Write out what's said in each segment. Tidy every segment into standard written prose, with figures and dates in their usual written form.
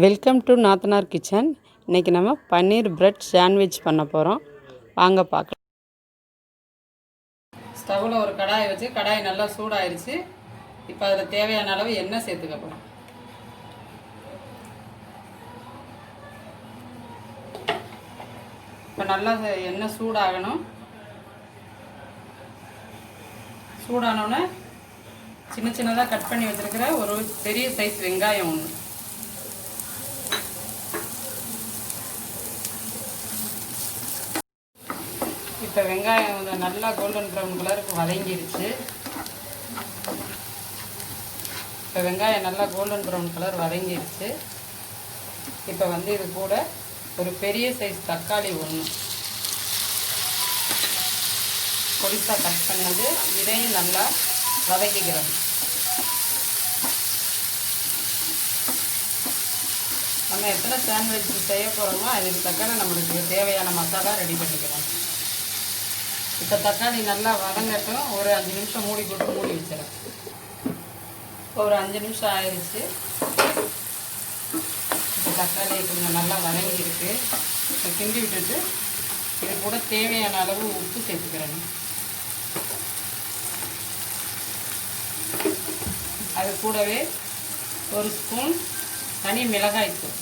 Welcome to நாத்தனார் kitchen. இன்றைக்கி நம்ம பன்னீர் பிரெட் சாண்ட்விச் பண்ண போகிறோம். வாங்க பார்க்கலாம். ஸ்டவ்வில் ஒரு கடாயை வச்சு கடாய் நல்லா சூடாயிருச்சு. இப்போ அதில் தேவையான அளவு எண்ணெய் சேர்த்துக்க போகிறோம். இப்போ நல்லா எண்ணெய் சூடாகணும். சூடானோன்னே சின்ன சின்னதாக கட் பண்ணி வச்சுருக்கிற ஒரு பெரிய சைஸ் வெங்காயம் ஒன்று, இப்போ வெங்காயம் நல்லா கோல்டன் ப்ரௌன் கலருக்கு வதங்கிடுச்சு. இப்போ வெங்காயம் நல்லா கோல்டன் ப்ரௌன் கலர் வதங்கிடுச்சு. இப்போ இது கூட ஒரு பெரிய சைஸ் தக்காளி ஒன்று பொடிசாக கட் பண்ணது, இதையும் நல்லா வதக்கிக்கிறோம். நம்ம எத்தனை சாண்ட்விச் செய்ய போகிறோமோ அதுக்கு தக்கன நம்மளுக்கு தேவையான மசாலா ரெடி பண்ணிக்கிறோம். இப்போ தக்காளி நல்லா வதங்கட்டும். ஒரு 5 நிமிஷம் மூடி போட்டு மூடி வச்சிடறேன். ஒரு 5 நிமிஷம் ஆயிடுச்சு. இப்போ தக்காளி கொஞ்சம் நல்லா வதங்கியிருக்கு. இப்போ கிண்டி விட்டுட்டு இது கூட தேவையான அளவு உப்பு சேர்த்துக்கிறேன். அது கூடவே ஒரு ஸ்பூன் தனி மிளகாய்த்தூள்,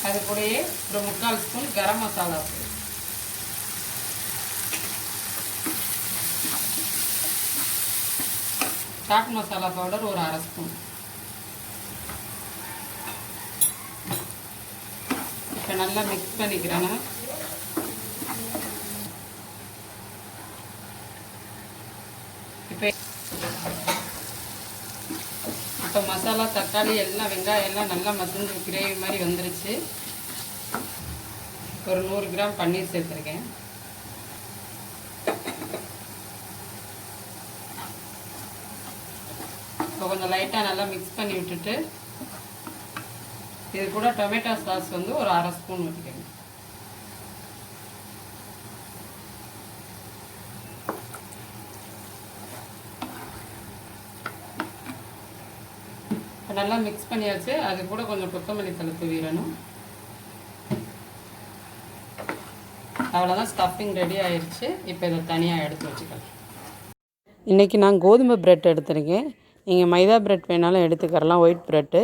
அது கூடயே ஒரு 3/4 ஸ்பூன் கரம் மசாலா தூள், சாட் மசாலா பவுடர் ஒரு 1/2 ஸ்பூன். இப்போ நல்லா மிக்ஸ் பண்ணிக்கிறேன். இப்போ மசாலா தக்காளி எல்லாம் வெங்காயம் எல்லாம் நல்லா மசிஞ்சு கிரேவி மாதிரி வந்துருச்சு. ஒரு 100 கிராம் பன்னீர் சேர்த்துருக்கேன். இப்போ கொஞ்சம் லைட்டாக நல்லா மிக்ஸ் பண்ணி விட்டுட்டு இது கூட டொமேட்டோ சாஸ் ஒரு 1/2 ஸ்பூன் ஊற்றிக்கணும். நல்லா மிக்ஸ் பண்ணியாச்சு. அது கூட கொஞ்சம் கொத்தமல்லி தழை தூவிடணும். அவ்வளோதான், ஸ்டஃபிங் ரெடி ஆயிடுச்சு. இப்போ இதை தனியாக எடுத்து வச்சுக்கலாம். இன்றைக்கி நான் கோதுமை பிரெட் எடுத்துருக்கேன். நீங்கள் மைதா பிரெட் வேணாலும் எடுத்துக்கிறலாம், ஒயிட் பிரெட்டு.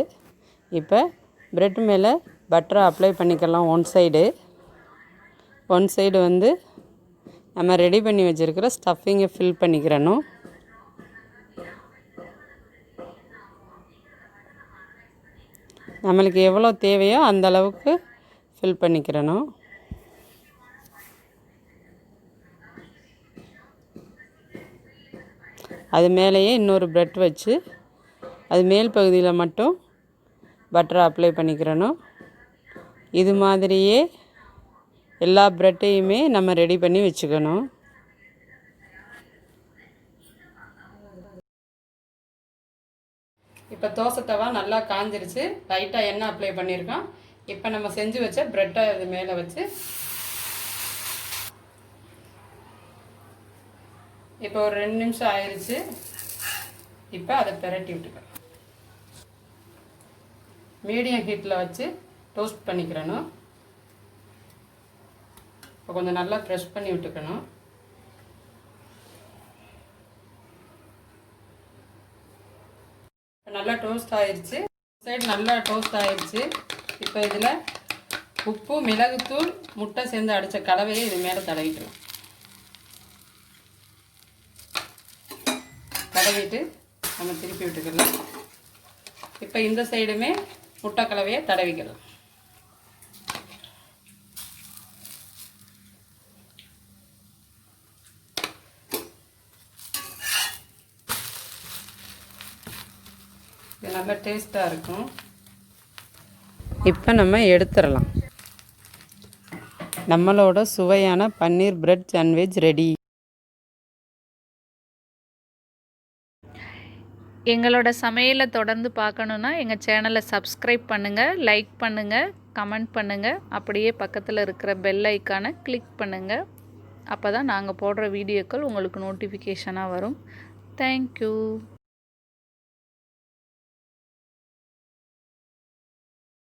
இப்போ பிரெட் மேலே பட்டரை அப்ளை பண்ணிக்கலாம். ஒன் சைடு நம்ம ரெடி பண்ணி வச்சுருக்கிற ஸ்டஃபிங்கை ஃபில் பண்ணிக்கிறணும். நம்மளுக்கு எவ்வளோ தேவையோ அந்த அளவுக்கு ஃபில் பண்ணிக்கிறணும். அது மேலேயே இன்னொரு பிரெட் வச்சு அது மேல் பகுதியில் மட்டும் பட்டரை அப்ளை பண்ணிக்கிறணும். இது மாதிரியே எல்லா பிரெட்டையுமே நம்ம ரெடி பண்ணி வச்சுக்கணும். இப்போ தோசை தவா நல்லா காஞ்சிருச்சு. லைட்டாக எண்ணெய் அப்ளை பண்ணியிருக்கோம். இப்போ நம்ம செஞ்சு வச்ச பிரெட்டை இது மேலே வச்சு இப்போ ஒரு 2 நிமிஷம் ஆயிடுச்சு. இப்போ அதை பிரட்டி விட்டுக்கிறோம். மீடியம் ஹீட்டில் வச்சு டோஸ்ட் பண்ணிக்கிறணும். இப்போ கொஞ்சம் நல்லா ப்ரெஷ் பண்ணி விட்டுக்கணும். நல்லா டோஸ்ட் ஆயிடுச்சு. சைடு நல்லா டோஸ்ட் ஆயிடுச்சு. இப்போ இதில் உப்பு, மிளகுத்தூள், முட்டை சேர்ந்து அடித்த கலவையை இது மேலே தடவிக்கலாம். தடவிட்டு நம்ம திருப்பி விட்டுக்கலாம். இப்போ இந்த சைடுமே முட்டை கலவையை தடவிக்கலாம். இது நல்லா டேஸ்ட்டாக இருக்கும். இப்போ நம்ம எடுத்துடலாம். நம்மளோட சுவையான பன்னீர் பிரெட் சாண்ட்விச் ரெடி. எங்களோட சமையலை தொடர்ந்து பார்க்கணுன்னா எங்கள் சேனலை சப்ஸ்கிரைப் பண்ணுங்கள், லைக் பண்ணுங்கள், கமெண்ட் பண்ணுங்கள். அப்படியே பக்கத்தில் இருக்கிற பெல் ஐக்கானை கிளிக் பண்ணுங்கள். அப்போ தான் நாங்கள் போடுற வீடியோக்கள் உங்களுக்கு நோட்டிஃபிகேஷனாக வரும். தேங்க்யூ.